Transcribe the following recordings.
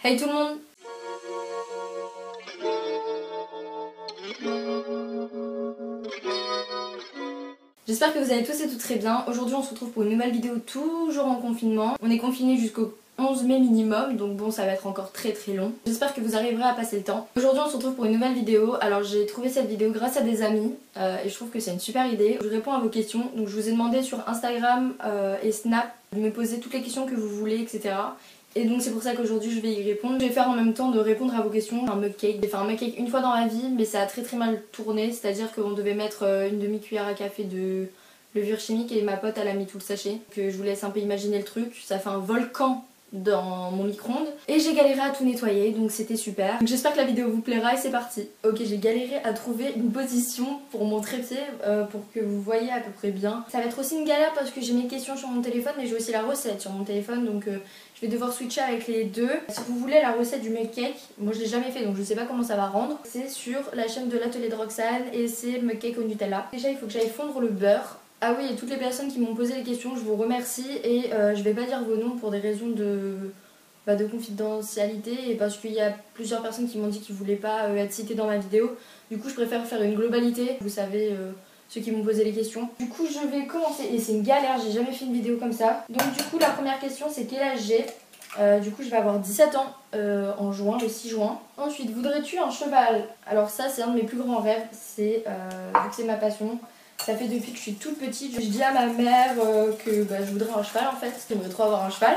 Hey tout le monde! J'espère que vous allez tous et toutes très bien. Aujourd'hui on se retrouve pour une nouvelle vidéo toujours en confinement. On est confiné jusqu'au 11 mai minimum, donc bon ça va être encore très long. J'espère que vous arriverez à passer le temps. Aujourd'hui on se retrouve pour une nouvelle vidéo. Alors j'ai trouvé cette vidéo grâce à des amis et je trouve que c'est une super idée. Je réponds à vos questions. Donc je vous ai demandé sur Instagram et Snap de me poser toutes les questions que vous voulez, etc. Et donc c'est pour ça qu'aujourd'hui je vais y répondre. Je vais faire en même temps de répondre à vos questions un mug cake. J'ai fait un mug cake une fois dans ma vie mais ça a très mal tourné. C'est-à-dire qu'on devait mettre une demi-cuillère à café de levure chimique et ma pote elle a mis tout le sachet. Que je vous laisse un peu imaginer le truc. Ça fait un volcan dans mon micro-ondes. Et j'ai galéré à tout nettoyer donc c'était super. J'espère que la vidéo vous plaira et c'est parti. Ok, j'ai galéré à trouver une position pour mon trépied pour que vous voyez à peu près bien. Ça va être aussi une galère parce que j'ai mes questions sur mon téléphone mais j'ai aussi la recette sur mon téléphone donc je vais devoir switcher avec les deux. Si vous voulez la recette du mug cake, moi je l'ai jamais fait donc je sais pas comment ça va rendre. C'est sur la chaîne de l'atelier de Roxane et c'est mug cake au Nutella. Déjà il faut que j'aille fondre le beurre. Ah oui, et toutes les personnes qui m'ont posé les questions, je vous remercie et je vais pas dire vos noms pour des raisons de confidentialité et parce qu'il y a plusieurs personnes qui m'ont dit qu'ils voulaient pas être citées dans ma vidéo. Du coup je préfère faire une globalité, vous savez ceux qui m'ont posé les questions. Du coup je vais commencer et c'est une galère, j'ai jamais fait une vidéo comme ça. Donc du coup la première question c'est quel âge j'ai. Du coup je vais avoir 17 ans en juin, le 6 juin. Ensuite, voudrais-tu un cheval? Alors ça c'est un de mes plus grands rêves, c'est vu que c'est ma passion. Ça fait depuis que je suis toute petite, je dis à ma mère que je voudrais un cheval en fait, j'aimerais trop avoir un cheval.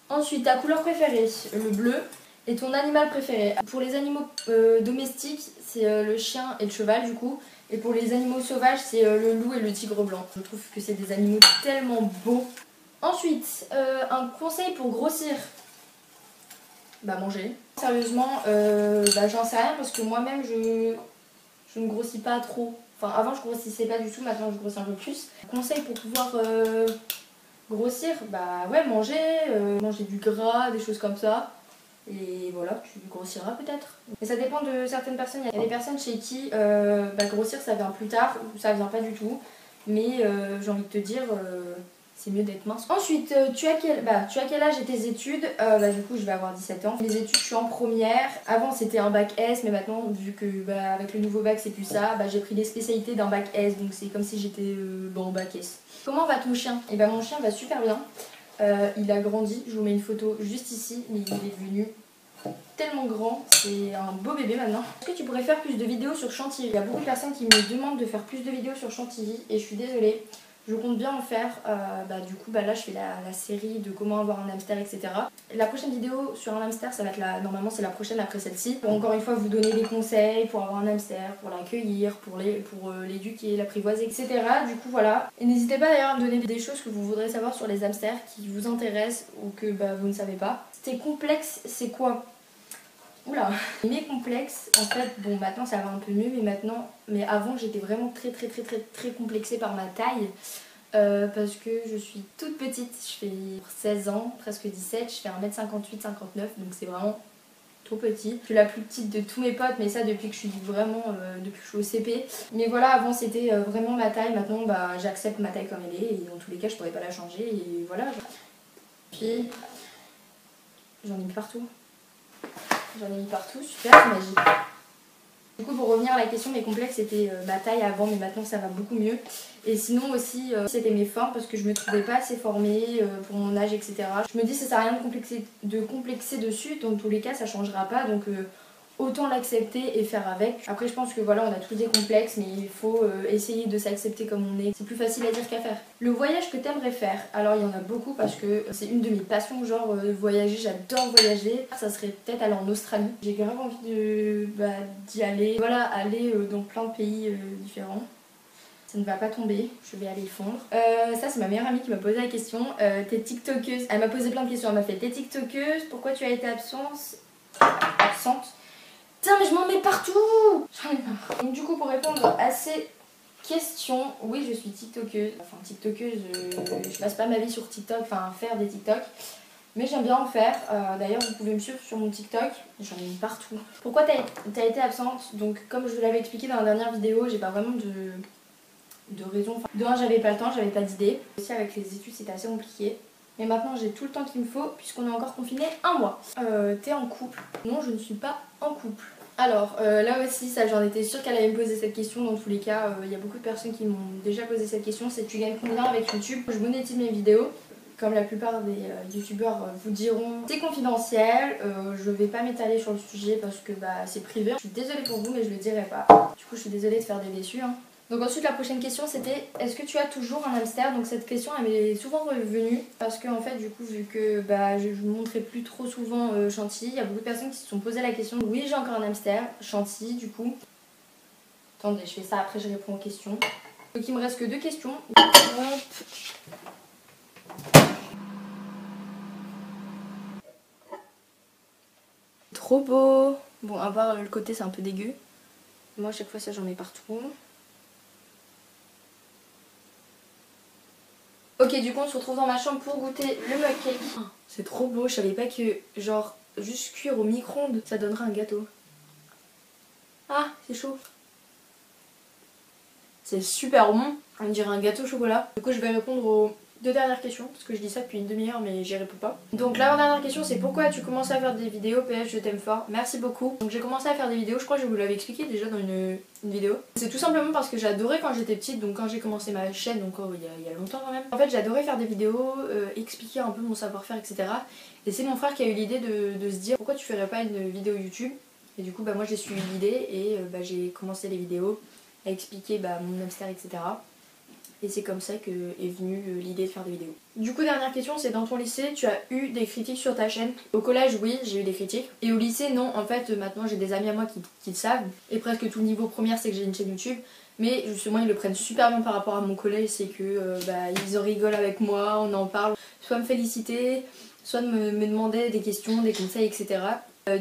Ensuite, ta couleur préférée, le bleu. Et ton animal préféré? Pour les animaux domestiques, c'est le chien et le cheval du coup. Et pour les animaux sauvages, c'est le loup et le tigre blanc. Je trouve que c'est des animaux tellement beaux. Ensuite, un conseil pour grossir? Manger. Sérieusement, j'en sais rien parce que moi-même je ne grossis pas trop. Enfin avant je grossissais pas du tout, maintenant je grossis un peu plus. Conseil pour pouvoir grossir? Ouais, manger du gras, des choses comme ça. Et voilà, tu grossiras peut-être. Mais ça dépend de certaines personnes. Il y a des personnes chez qui grossir ça vient plus tard ou ça vient pas du tout. Mais j'ai envie de te dire, c'est mieux d'être mince. Ensuite, tu as quel âge et tes études? Du coup, je vais avoir 17 ans. Les études, je suis en première. Avant, c'était un bac S, mais maintenant, vu que avec le nouveau bac, c'est plus ça, j'ai pris les spécialités d'un bac S. Donc, c'est comme si j'étais en bac S. Comment va ton chien? Et mon chien va super bien. Il a grandi. Je vous mets une photo juste ici, mais il est devenu tellement grand, c'est un beau bébé maintenant. Est-ce que tu pourrais faire plus de vidéos sur Chantilly? Il y a beaucoup de personnes qui me demandent de faire plus de vidéos sur Chantilly et je suis désolée. Je compte bien en faire, du coup là je fais la série de comment avoir un hamster, etc. La prochaine vidéo sur un hamster, ça va être normalement c'est la prochaine après celle-ci. Pour encore une fois vous donner des conseils pour avoir un hamster, pour l'accueillir, pour l'éduquer, l'apprivoiser, etc. Du coup voilà. Et n'hésitez pas d'ailleurs à me donner des choses que vous voudrez savoir sur les hamsters qui vous intéressent ou que vous ne savez pas. Tes complexes, c'est quoi? Oula. Mes complexes, en fait, maintenant ça va un peu mieux, mais avant j'étais vraiment très complexée par ma taille. Parce que je suis toute petite, je fais 16 ans, presque 17, je fais 1m58, 59, donc c'est vraiment trop petit. Je suis la plus petite de tous mes potes, mais ça depuis que je suis depuis que je suis au CP. Mais voilà, avant c'était vraiment ma taille, maintenant j'accepte ma taille comme elle est, et dans tous les cas je pourrais pas la changer, et voilà. Puis, j'en ai mis partout. Super, c'est magique. Du coup, pour revenir à la question, mes complexes c'était ma taille avant, mais maintenant ça va beaucoup mieux. Et sinon aussi, c'était mes formes parce que je me trouvais pas assez formée pour mon âge, etc. Je me dis ça sert à rien de complexer dessus, dans tous les cas ça changera pas, donc autant l'accepter et faire avec. Après je pense que voilà, on a tous des complexes, mais il faut essayer de s'accepter comme on est. C'est plus facile à dire qu'à faire. Le voyage que t'aimerais faire? Alors il y en a beaucoup parce que c'est une de mes passions, genre voyager, j'adore voyager. Ça serait peut-être aller en Australie. J'ai grave envie d'y aller. Voilà, aller dans plein de pays différents. Ça ne va pas tomber, je vais aller fondre. Ça c'est ma meilleure amie qui m'a posé la question. T'es tiktokeuse? Elle m'a posé plein de questions, elle m'a fait t'es tiktokeuse? Pourquoi tu as été absente? Putain mais je m'en mets partout! J'en ai marre. Donc du coup pour répondre à ces questions, oui je suis tiktokeuse. Enfin tiktokeuse, je passe pas ma vie sur TikTok, enfin faire des TikTok. Mais j'aime bien en faire. D'ailleurs vous pouvez me suivre sur mon TikTok, j'en ai mis partout. Pourquoi t'as été absente? Donc comme je vous l'avais expliqué dans la dernière vidéo, j'ai pas vraiment de raison. De un, j'avais pas le temps, j'avais pas d'idée. Aussi avec les études c'était assez compliqué. Et maintenant j'ai tout le temps qu'il me faut puisqu'on est encore confiné un mois. T'es en couple? Non, je ne suis pas en couple. Alors là aussi, ça j'en étais sûre qu'elle allait me poser cette question. Dans tous les cas, il y a beaucoup de personnes qui m'ont déjà posé cette question. C'est tu gagnes combien avec YouTube? Je monétise mes vidéos. Comme la plupart des youtubeurs vous diront, c'est confidentiel, je vais pas m'étaler sur le sujet parce que bah, c'est privé. Je suis désolée pour vous mais je le dirai pas. Du coup je suis désolée de faire des déçus. Hein. Donc ensuite la prochaine question c'était est-ce que tu as toujours un hamster? Donc cette question elle m'est souvent revenue parce que en fait du coup vu que bah, je vous montrais plus trop souvent Chantilly, il y a beaucoup de personnes qui se sont posé la question. Oui j'ai encore un hamster, Chantilly du coup. Attendez je fais ça après je réponds aux questions. Donc il me reste que 2 questions. Hop. Trop beau. Bon à part le côté c'est un peu dégueu. Moi à chaque fois ça j'en mets partout. Ok du coup on se retrouve dans ma chambre pour goûter le mug cake. Oh, c'est trop beau, je savais pas que genre juste cuire au micro-ondes ça donnerait un gâteau. Ah c'est chaud. C'est super bon, on dirait un gâteau au chocolat. Du coup je vais répondre aux 2 dernières questions parce que je dis ça depuis une demi-heure mais j'y réponds pas. Donc l'avant-dernière question c'est pourquoi as-tu commencé à faire des vidéos? PS je t'aime fort, merci beaucoup. Donc j'ai commencé à faire des vidéos, je crois que je vous l'avais expliqué déjà dans une vidéo. C'est tout simplement parce que j'adorais quand j'étais petite, donc quand j'ai commencé ma chaîne, donc il y a longtemps quand même. En fait j'adorais faire des vidéos, expliquer un peu mon savoir-faire etc. Et c'est mon frère qui a eu l'idée de se dire pourquoi tu ferais pas une vidéo YouTube. Et du coup bah moi j'ai suivi l'idée et bah, j'ai commencé les vidéos à expliquer bah, mon hamster etc. Et c'est comme ça que est venue l'idée de faire des vidéos. Du coup dernière question c'est dans ton lycée tu as eu des critiques sur ta chaîne? Au collège oui j'ai eu des critiques. Et au lycée non, en fait maintenant j'ai des amis à moi qui le savent. Et presque tout le niveau première c'est que j'ai une chaîne YouTube. Mais justement ils le prennent super bien par rapport à mon collège. C'est que bah, ils en rigolent avec moi, on en parle. Soit me féliciter, soit me demander des questions, des conseils etc.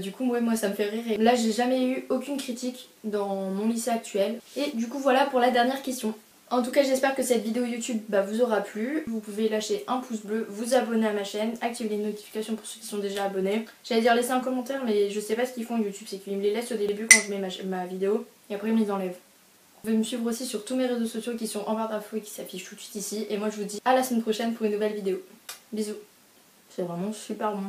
Du coup ouais, moi ça me fait rire. Et là j'ai jamais eu aucune critique dans mon lycée actuel. Et du coup voilà pour la dernière question. En tout cas j'espère que cette vidéo YouTube vous aura plu. Vous pouvez lâcher un pouce bleu, vous abonner à ma chaîne, activer les notifications pour ceux qui sont déjà abonnés. J'allais dire laisser un commentaire mais je sais pas ce qu'ils font YouTube, c'est qu'ils me les laissent au début quand je mets ma vidéo et après ils me les enlèvent. Vous pouvez me suivre aussi sur tous mes réseaux sociaux qui sont en barre d'infos et qui s'affichent tout de suite ici. Et moi je vous dis à la semaine prochaine pour une nouvelle vidéo. Bisous. C'est vraiment super bon.